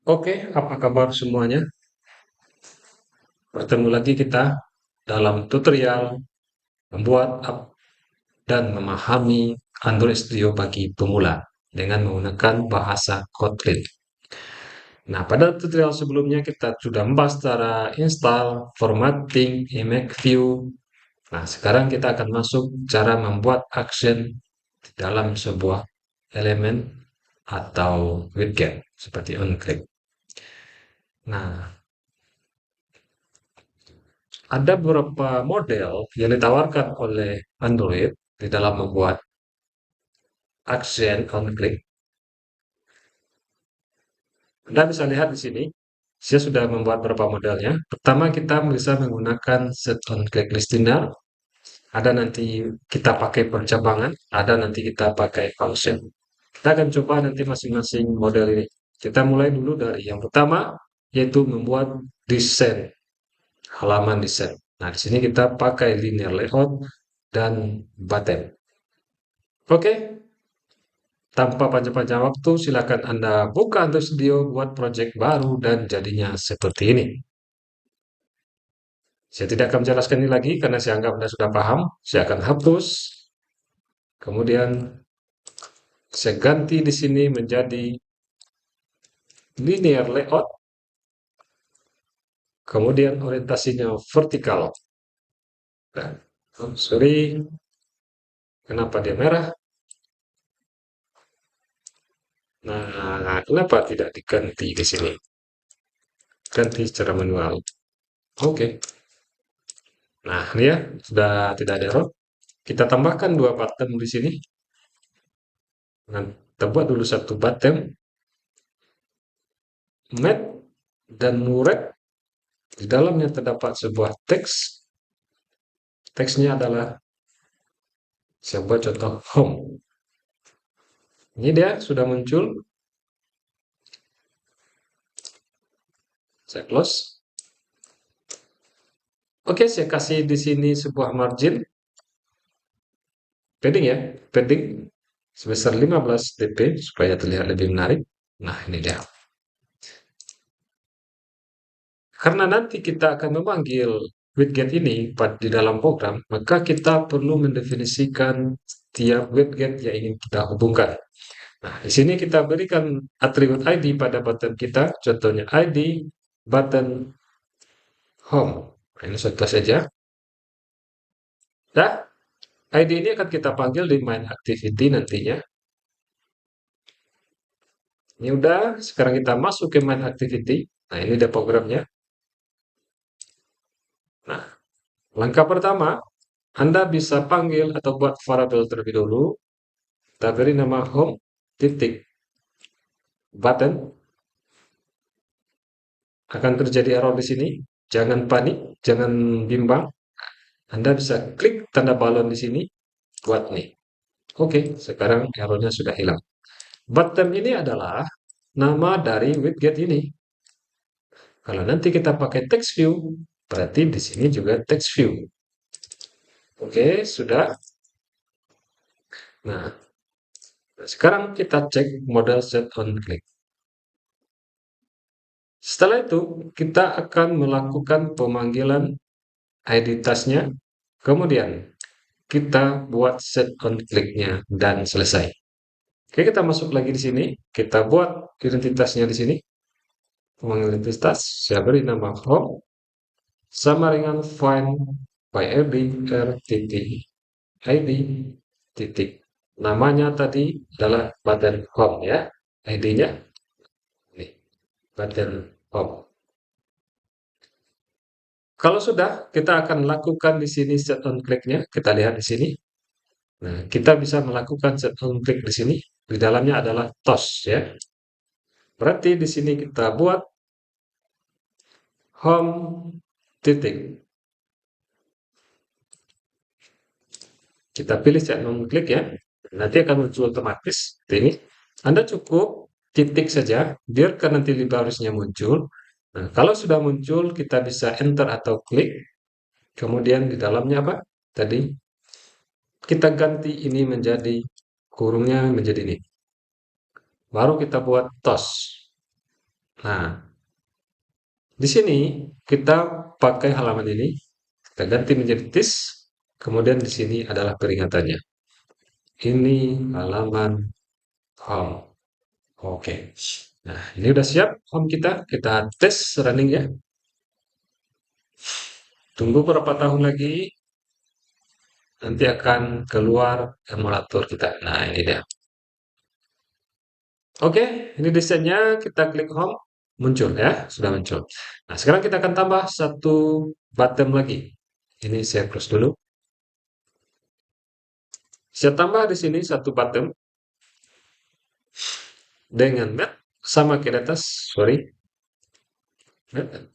Oke, apa kabar semuanya? Bertemu lagi kita dalam tutorial membuat app dan memahami Android Studio bagi pemula dengan menggunakan bahasa Kotlin. Nah, pada tutorial sebelumnya kita sudah membahas cara install, formatting, image view. Nah, sekarang kita akan masuk cara membuat action di dalam sebuah elemen atau widget seperti onClick. Nah, ada beberapa model yang ditawarkan oleh Android di dalam membuat action on click. Anda bisa lihat di sini, saya sudah membuat beberapa modelnya. Pertama, kita bisa menggunakan set on click listener. Ada nanti kita pakai pencabangan, ada nanti kita pakai function. Kita akan coba nanti masing-masing model ini. Kita mulai dulu dari yang pertama, yaitu membuat desain, halaman desain. Nah, di sini kita pakai linear layout dan button. Oke, tanpa panjang-panjang waktu, silakan Anda buka Android Studio, buat project baru, dan jadinya seperti ini. Saya tidak akan menjelaskan ini lagi karena saya anggap Anda sudah paham. Saya akan hapus, kemudian saya ganti di sini menjadi linear layout, kemudian orientasinya vertikal. Dan, oh, sorry, kenapa dia merah? Nah, kenapa tidak diganti di sini? Ganti secara manual. Oke. Nah, ini ya, sudah tidak ada error. Kita tambahkan dua button di sini. Nah, kita buat dulu satu button, mat, dan muret. Di dalamnya terdapat sebuah teks. Teksnya adalah, saya buat contoh home. Ini dia sudah muncul. Saya close. Oke, saya kasih di sini sebuah margin. Padding ya, padding sebesar 15 dp supaya terlihat lebih menarik. Nah, ini dia. Karena nanti kita akan memanggil widget ini di dalam program, maka kita perlu mendefinisikan setiap widget yang ingin kita hubungkan. Nah, di sini kita berikan atribut ID pada button kita, contohnya ID button home. Nah, ini contoh saja. Nah, ID ini akan kita panggil di main activity nantinya. Ini udah, sekarang kita masuk ke main activity. Nah, ini ada programnya. Nah, langkah pertama, Anda bisa panggil atau buat variabel terlebih dahulu. Kita beri nama home titik button. Akan terjadi error di sini. Jangan panik, jangan bimbang. Anda bisa klik tanda balon di sini buat nih. Oke, sekarang errornya sudah hilang. Button ini adalah nama dari widget ini. Kalau nanti kita pakai text view, berarti di sini juga text view. Oke, sudah. Nah, sekarang kita cek model set on click. Setelah itu, kita akan melakukan pemanggilan ID tasnya. Kemudian, kita buat set on click-nya dan selesai. Oke, kita masuk lagi di sini. Kita buat identitasnya di sini. Pemanggilan identitas, saya beri nama home sama dengan find by id r titik id titik. Namanya tadi adalah button home ya. ID-nya ini button home. Kalau sudah, kita akan lakukan di sini set on click-nya. Kita lihat di sini. Nah, kita bisa melakukan set on click di sini. Di dalamnya adalah toss ya. Berarti di sini kita buat home titik. Kita pilih set on click ya. Nanti akan muncul otomatis. Ini Anda cukup titik saja, biarkan nanti barisnya muncul. Nah, kalau sudah muncul, kita bisa enter atau klik. Kemudian di dalamnya apa? Tadi kita ganti ini menjadi kurungnya menjadi ini. Baru kita buat toss. Nah, di sini kita pakai halaman ini, kita ganti menjadi this, kemudian di sini adalah peringatannya. Ini halaman home. Oke. Nah, ini udah siap home kita. Kita tes running ya. Tunggu beberapa tahun lagi, nanti akan keluar emulator kita. Nah, ini dia. Oke, ini desainnya. Kita klik home, muncul ya, sudah muncul. Nah, sekarang kita akan tambah satu button lagi. Ini saya close dulu. Saya tambah di sini satu button dengan mat sama ke atas, sorry, mat.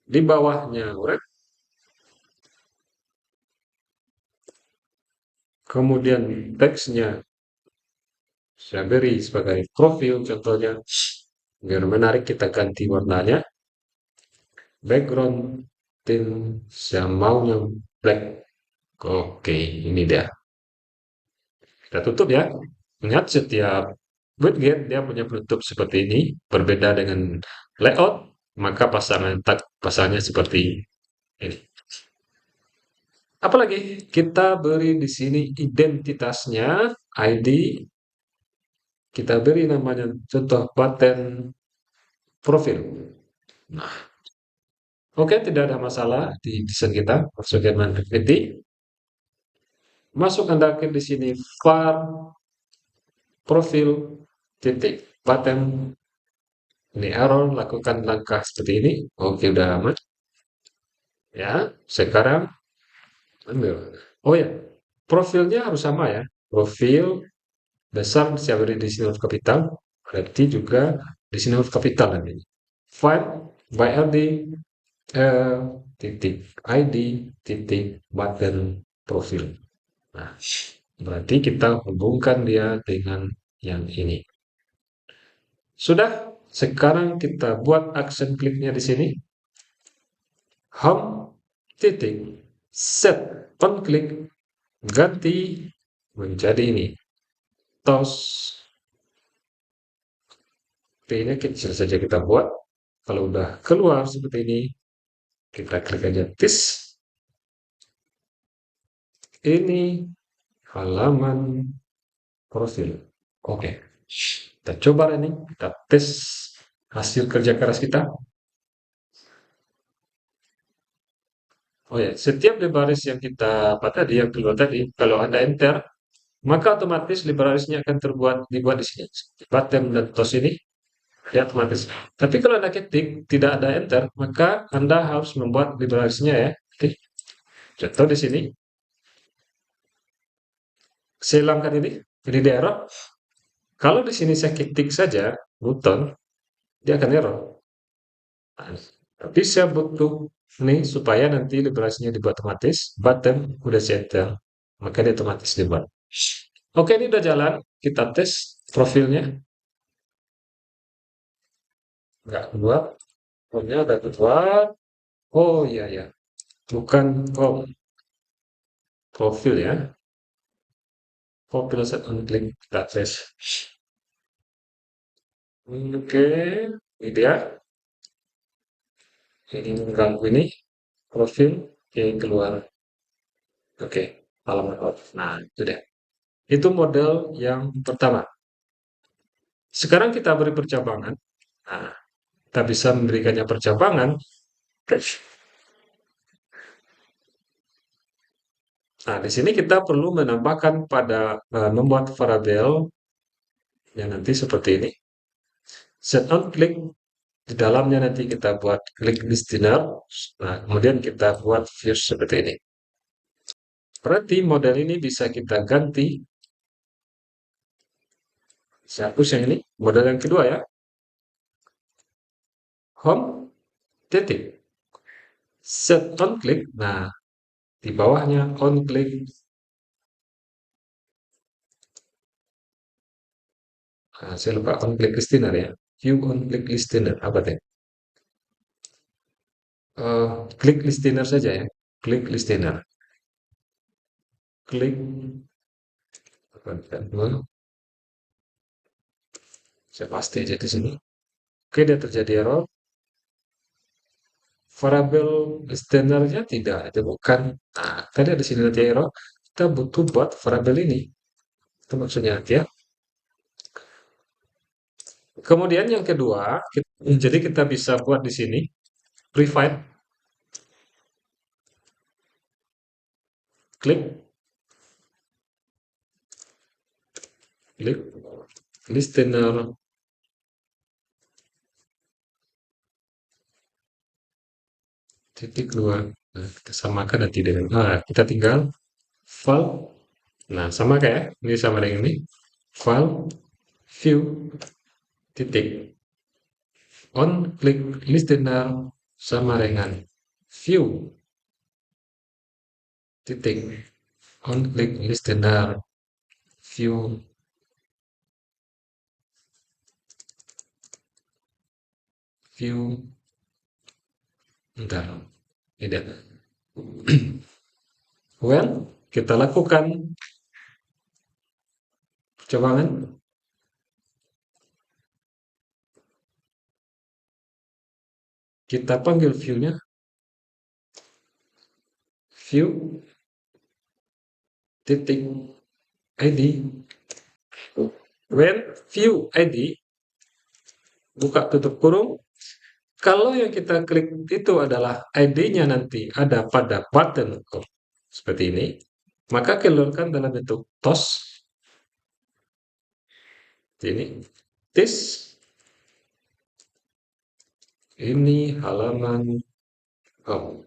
Di bawahnya wrap, kemudian teksnya saya beri sebagai profil contohnya. Biar menarik kita ganti warnanya. Background tint saya maunya black. Oke, ini dia. Kita tutup ya. Ingat setiap widget dia punya penutup seperti ini. Berbeda dengan layout, maka pasangannya seperti ini. Apalagi kita beri di sini identitasnya, ID, kita beri namanya contoh button profil. Nah, oke, tidak ada masalah di desain kita. Masukkan activity. Masukkan Anda di sini var profil titik button. Ini error, lakukan langkah seperti ini. Oke, udah aman. Ya, sekarang ambil. Oh ya, profilnya harus sama ya. Profil besar saya beri di sini huruf kapital. Berarti juga di sini huruf kapital nanti. File by LD titik ID titik button profil. Nah, berarti kita hubungkan dia dengan yang ini. Sudah, sekarang kita buat aksen kliknya di sini. Home titik set on klik ganti menjadi ini. Tos P-nya kecil saja kita buat. Kalau udah keluar seperti ini, kita klik aja this. Ini halaman profil. Oke. Kita coba ini, kita tes hasil kerja keras kita. Oh ya, setiap di baris yang kita apa tadi yang keluar tadi, kalau ada enter, maka otomatis liberarisnya akan dibuat di sini. Bottom dan tos ini ya otomatis. Tapi kalau Anda ketik tidak ada enter, maka Anda harus membuat liberarisnya ya. Oke. Contoh di sini, saya hilangkan ini di error. Kalau di sini saya ketik saja button, dia akan error. Nah, tapi saya butuh nih supaya nanti liberasinya dibuat otomatis, button udah saya enter, maka dia otomatis dibuat. Oke, ini udah jalan. Kita tes profilnya. Nggak keluar. Formnya udah keluar. Oh iya ya, bukan profil ya. Profil set on klik kita tes. Oke, ini dia. Ini mengganggu ini profil yang keluar. Oke, halaman out. Nah, itu deh. Itu model yang pertama. Sekarang kita beri percabangan. Nah, kita bisa memberikannya percabangan. Nah, di sini kita perlu menambahkan pada membuat variabel yang nanti seperti ini. Set on klik di dalamnya nanti kita buat klik listener. Nah, kemudian kita buat views seperti ini. Berarti model ini bisa kita ganti. Saya hapus yang ini. Model yang kedua ya. Home titik. Set on klik. Nah, di bawahnya on klik. Nah, saya lupa on klik listener ya. View on klik listener. Apa teh? Klik listener saja ya. Klik listener. Klik. Saya pasti aja di sini. Oke, dia terjadi error. Variabel listener-nya tidak, itu bukan. Nah, tadi ada sini nanti error. Kita butuh buat variabel ini. Itu maksudnya nanti ya. Kemudian yang kedua, jadi kita bisa buat di sini provide klik klik listener titik dua. Nah, kita samakan nanti dengan kita tinggal file. Nah, sama kayak ini sama dengan ini. File view titik on klik listener sama dengan view titik on klik listener view view bentar tidak. Well, kita lakukan percobaan. Kita panggil view-nya view titik id. When view id buka tutup kurung, kalau yang kita klik itu adalah ID-nya nanti ada pada button seperti ini, maka keluarkan dalam bentuk tos ini. This ini halaman home.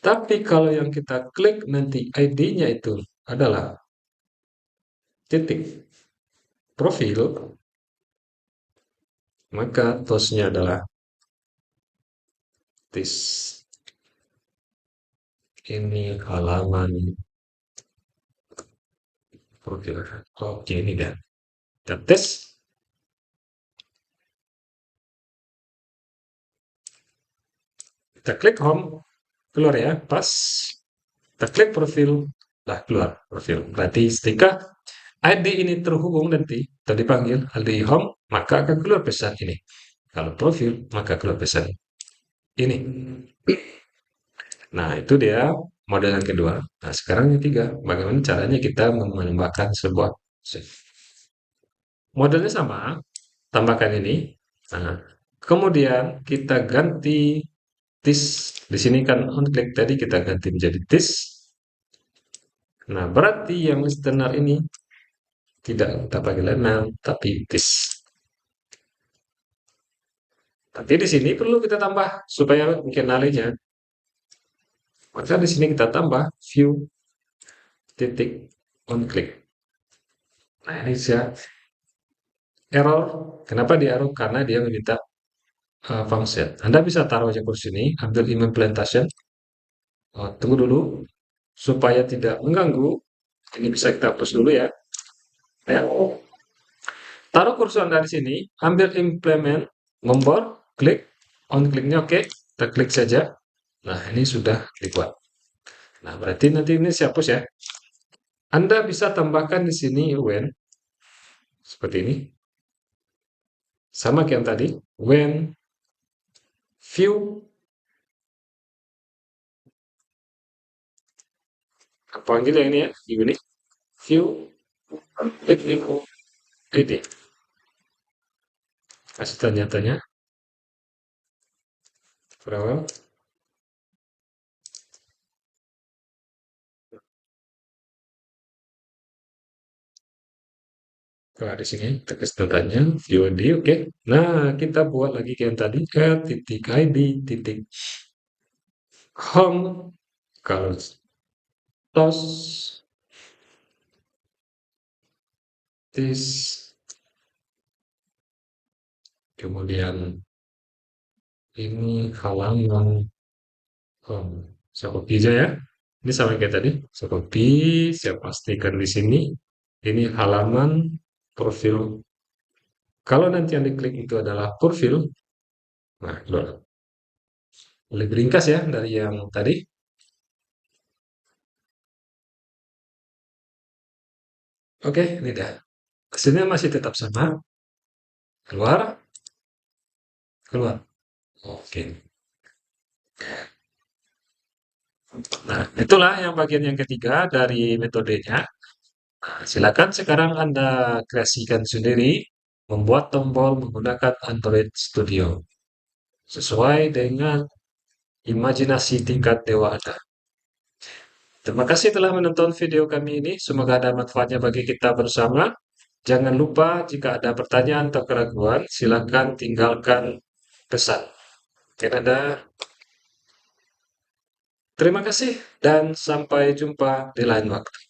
Tapi kalau yang kita klik nanti ID-nya itu adalah titik profil, maka tosnya adalah this. Ini halaman profil. Oke, ini dah. Kita tes. Kita klik home, keluar ya, pas. Kita klik profil, lah keluar profil. Berarti ketika ID ini terhubung nanti, atau dipanggil ID home, maka akan keluar pesan ini. Kalau profil, maka keluar pesan ini. Nah, itu dia model yang kedua. Nah, sekarang yang ketiga, bagaimana caranya kita menambahkan sebuah save. Modelnya sama, tambahkan ini. Nah, kemudian kita ganti this. Di sini kan on click tadi kita ganti menjadi this. Nah, berarti yang listener ini tidak kita pakai lemel, tapi this. Tapi di sini perlu kita tambah supaya kenalinya. Maka di sini kita tambah view titik on click. Nah, ini saya error. Kenapa dia error? Karena dia meminta function. Anda bisa taruh aja kursi ini, ambil implementation. Tunggu dulu supaya tidak mengganggu. Ini bisa kita hapus dulu ya. Ya. Taruh kursor Anda di sini, ambil implement, membor, klik, on kliknya oke, kita klik saja. Nah, ini sudah dibuat. Nah, berarti nanti ini saya hapus ya. Anda bisa tambahkan di sini when, seperti ini. Sama kayak yang tadi, when view, panggil yang ini ya, ini, view, klik ini. Kasih tanya-tanya. Berapa? Nah, di sini tegas datanya VOD, oke. Nah, kita buat lagi kayak yang tadi ke titik ID titik home kalau tos this kemudian ini halaman home. Saya copy aja ya. Ini sama kayak tadi. Saya copy, saya pastikan di sini. Ini halaman profil. Kalau nanti yang diklik itu adalah profil, nah, lebih ringkas ya dari yang tadi. Oke, ini dah. Hasilnya masih tetap sama. Keluar. Keluar. Oke. Nah, itulah yang bagian yang ketiga dari metodenya. Nah, silakan sekarang Anda kreasikan sendiri, membuat tombol menggunakan Android Studio sesuai dengan imajinasi tingkat dewa Anda. Terima kasih telah menonton video kami ini. Semoga ada manfaatnya bagi kita bersama. Jangan lupa jika ada pertanyaan atau keraguan, silakan tinggalkan pesan. Oke, terima kasih dan sampai jumpa di lain waktu.